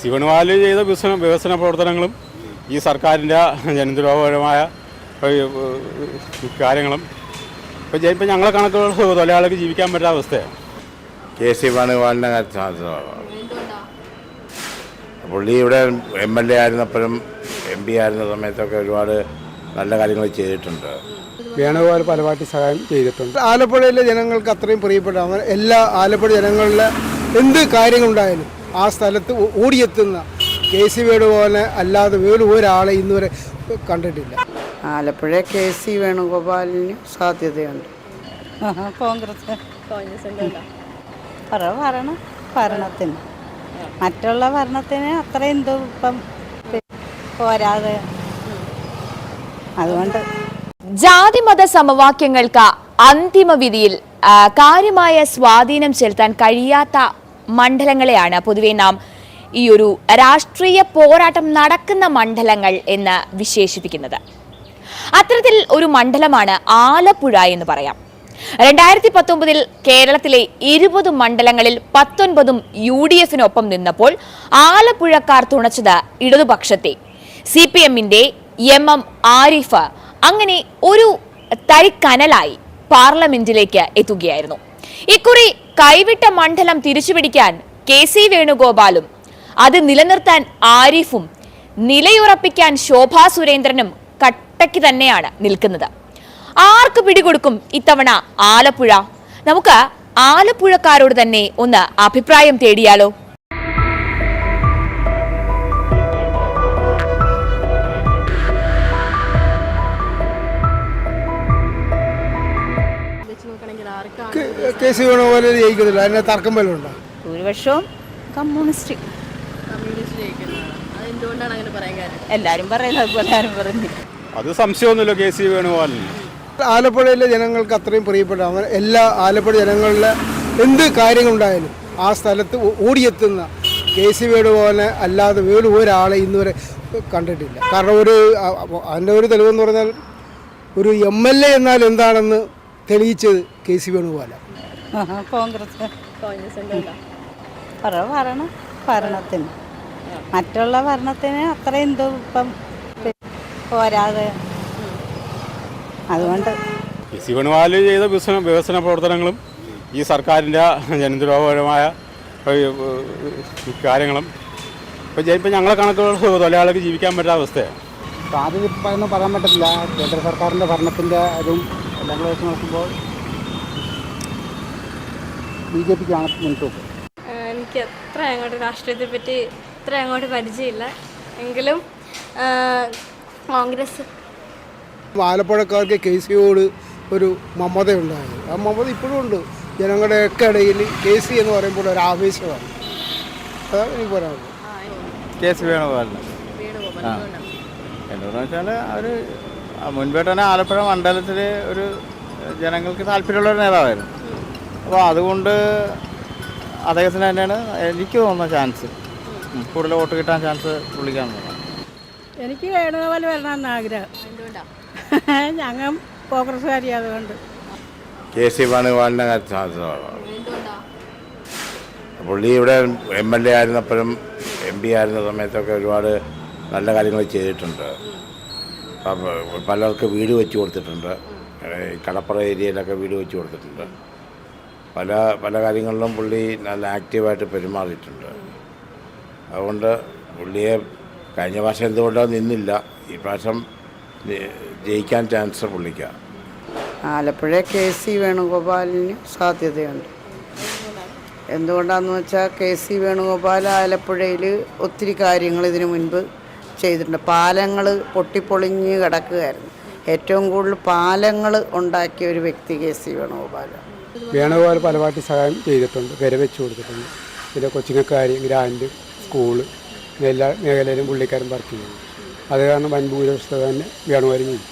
ശിവൻവാല് ചെയ്ത വികസന പ്രവർത്തനങ്ങളും ഈ സർക്കാരിൻ്റെ ജനദ്രോഹപരമായ കാര്യങ്ങളും ഇപ്പം ഞങ്ങളെ കണക്കുകൾ തൊഴിലാളികൾക്ക് ജീവിക്കാൻ പറ്റാത്ത അവസ്ഥയാണ്. KC വേണുഗോപാലിൻ്റെ പുള്ളി ഇവിടെ MLA ആയിരുന്നപ്പോഴും MP ആയിരുന്ന സമയത്തൊക്കെ ഒരുപാട് നല്ല കാര്യങ്ങൾ ചെയ്തിട്ടുണ്ട്. വേണുഗോപാൽ പലപാട്ടി സഹായം ചെയ്തിട്ടുണ്ട്. ആലപ്പുഴയിലെ ജനങ്ങൾക്ക് അത്രയും പ്രിയപ്പെട്ട എല്ലാ ആലപ്പുഴ ജനങ്ങളിലെ എന്ത് കാര്യങ്ങളുണ്ടായാലും ആ സ്ഥലത്ത് ഓടിയെത്തുന്ന KC വേണുഗോപാലിനെ അല്ലാതെ വേറെ ഒരാളെ ഇന്നുവരെ കണ്ടിട്ടില്ല. ആലപ്പുഴ KC വേണുഗോപാലിന് സാധ്യതയുണ്ട്. കോൺഗ്രസ് ഭരണത്തിന് മറ്റുള്ള ഭരണത്തിന് അത്രയും ഇപ്പം പോരാതെ അതുകൊണ്ട് ജാതിമത സമവാക്യങ്ങൾക്ക് അന്തിമ വിധിയിൽ കാര്യമായ സ്വാധീനം ചെലുത്താൻ കഴിയാത്ത മണ്ഡലങ്ങളെയാണ് പൊതുവെ നാം ഈ ഒരു രാഷ്ട്രീയ പോരാട്ടം നടക്കുന്ന മണ്ഡലങ്ങൾ എന്ന് വിശേഷിപ്പിക്കുന്നത്. അത്തരത്തിൽ ഒരു മണ്ഡലമാണ് ആലപ്പുഴ എന്ന് പറയാം. 2019 കേരളത്തിലെ 20 മണ്ഡലങ്ങളിൽ 19 UDF-നൊപ്പം നിന്നപ്പോൾ ആലപ്പുഴക്കാർ തുണച്ചത് ഇടതുപക്ഷത്തെ. CPM-ന്റെ MM ആരിഫ് അങ്ങനെ ഒരു തരിക്കനലായി പാർലമെന്റിലേക്ക് എത്തുകയായിരുന്നു. ഇക്കുറി കൈവിട്ട മണ്ഡലം തിരിച്ചുപിടിക്കാൻ KC വേണുഗോപാലും അത് നിലനിർത്താൻ ആരിഫും നിലയുറപ്പിക്കാൻ ശോഭാ സുരേന്ദ്രനും കട്ടയ്ക്ക് തന്നെയാണ് നിൽക്കുന്നത്. ആർക്ക് പിടികൊടുക്കും ഇത്തവണ ആലപ്പുഴ? നമുക്ക് ആലപ്പുഴക്കാരോട് തന്നെ ഒന്ന് അഭിപ്രായം തേടിയാലോ? KC വേണുഗോപാൽ ജയിക്കുന്നില്ല, അതിന് തർക്കം വല്ലതും ഉണ്ടോ? ഭൂരിപക്ഷവും കമ്മ്യൂണിസ്റ്റ്. എല്ലാരും പറയുന്നത് പോലെ ആരും പറഞ്ഞു. അത് സംശയമൊന്നുമില്ല KC വേണുഗോപാലിന്. ആലപ്പുഴയിലെ ജനങ്ങൾക്ക് അത്രയും പ്രിയപ്പെട്ട എല്ലാ ആലപ്പുഴ ജനങ്ങളിലെ എന്ത് കാര്യങ്ങളുണ്ടായാലും ആ സ്ഥലത്ത് ഓടിയെത്തുന്ന KC വേണുഗോപാലിനെ അല്ലാതെ വേറെ ഒരാളെ ഇന്നുവരെ കണ്ടിട്ടില്ല. കാരണം അതിൻ്റെ ഒരു തെളിവെന്ന് പറഞ്ഞാൽ ഒരു MLA എന്നാൽ എന്താണെന്ന് തെളിയിച്ചത് KC വേണുഗോപാലാണ്. കോൺഗ്രസ് ഭരണത്തിന് മറ്റുള്ള ഭരണത്തിന് അത്രയും ഇപ്പം പോരാതെ അതുകൊണ്ട് KC വേണുഗോപാല് ചെയ്ത വികസന പ്രവർത്തനങ്ങളും ഈ സർക്കാരിൻ്റെ ജനദ്രോഹപരമായ കാര്യങ്ങളും ഇപ്പം ഞങ്ങളെ കണക്കുകൾ തൊഴിലാളികൾക്ക് ജീവിക്കാൻ പറ്റാത്ത അവസ്ഥയാണ്. സാധ്യത പറയാൻ പറ്റത്തില്ല. കേന്ദ്ര സർക്കാരിൻ്റെ ഭരണത്തിൻ്റെ അതും എല്ലാം വെച്ച് നോക്കുമ്പോൾ BJPക്കാണ് മുൻതൂക്കം. എനിക്ക് അത്ര അങ്ങോട്ട് രാഷ്ട്രീയത്തെ പറ്റി അത്ര അങ്ങോട്ട് പരിചയമില്ല, എങ്കിലും കോൺഗ്രസ്. ആലപ്പുഴക്കാർക്ക് KCയോട് ഒരു മമതയുണ്ടായിരുന്നു. ആ മമത ഇപ്പോഴും ഉണ്ട് ജനങ്ങളുടെയൊക്കെ ഇടയിൽ. KC എന്ന് പറയുമ്പോൾ ഒരു ആവേശമാണ്. അതാണ് എനിക്ക് പറയാനുള്ളത്. KC വേണുഗോപാലിന് എന്താണെന്ന് വെച്ചാൽ അവർ മുൻപേ തന്നെ ആലപ്പുഴ മണ്ഡലത്തിൽ ഒരു ജനങ്ങൾക്ക് താല്പര്യമുള്ളൊരു നേതാവായിരുന്നു. അപ്പോൾ അതുകൊണ്ട് അദ്ദേഹത്തിന് തന്നെയാണ് എനിക്ക് തോന്നുന്ന ചാൻസ്, കൂടുതൽ വോട്ട് കിട്ടാൻ ചാൻസ് പുള്ളിക്കാണെന്ന്. എനിക്ക് വേണുഗോപാൽ വരണമെന്ന് ആഗ്രഹം. ഞങ്ങൾ കോൺഗ്രസ്സുകാരി അതുകൊണ്ട്. KC വേണുഗോപാലിൻ്റെ പുള്ളി ഇവിടെ MLA ആയിരുന്നപ്പോഴും MP ആയിരുന്ന സമയത്തൊക്കെ ഒരുപാട് നല്ല കാര്യങ്ങൾ ചെയ്തിട്ടുണ്ട്. പലർക്ക് വീട് വെച്ച് കൊടുത്തിട്ടുണ്ട്. കടപ്പുറ ഏരിയയിലൊക്കെ വീട് വെച്ച് കൊടുത്തിട്ടുണ്ട്. പല കാര്യങ്ങളിലും പുള്ളി നല്ല ആക്റ്റീവായിട്ട് പെരുമാറിയിട്ടുണ്ട്. അതുകൊണ്ട് പുള്ളിയെ കഴിഞ്ഞ പ്രാവശ്യം എന്തുകൊണ്ടാണ് നിന്നില്ല, ഈ പ്രാവശ്യം ജയിക്കാൻ ചാൻസ് പുള്ളിക്കാണ്. ആലപ്പുഴ KC വേണുഗോപാലിന് സാധ്യതയുണ്ട്. എന്തുകൊണ്ടാണെന്ന് വെച്ചാൽ KC വേണുഗോപാൽ ആലപ്പുഴയിൽ ഒത്തിരി കാര്യങ്ങൾ ഇതിനു മുൻപ് ചെയ്തിട്ടുണ്ട്. പാലങ്ങൾ പൊട്ടിപ്പൊളിഞ്ഞ് കിടക്കുകയായിരുന്നു. ഏറ്റവും കൂടുതൽ പാലങ്ങൾ ഉണ്ടാക്കിയ ഒരു വ്യക്തി KC വേണുഗോപാലാണ്. വേണുഗോപാൽ പലപാട്ടി സഹായം ചെയ്തിട്ടുണ്ട്, വെച്ച് കൊടുത്തിട്ടുണ്ട്. പിന്നെ കൊച്ചുങ്ങൾക്കാരി ഗ്രാൻഡ് സ്കൂള് എല്ലാ മേഖലയിലും പുള്ളിക്കാരൻ വർക്ക് ചെയ്യുന്നു. അത് കാരണം വൻ ഭൂരിപക്ഷത്തെ തന്നെ വേണുഗോപാൽ ചെയ്യും.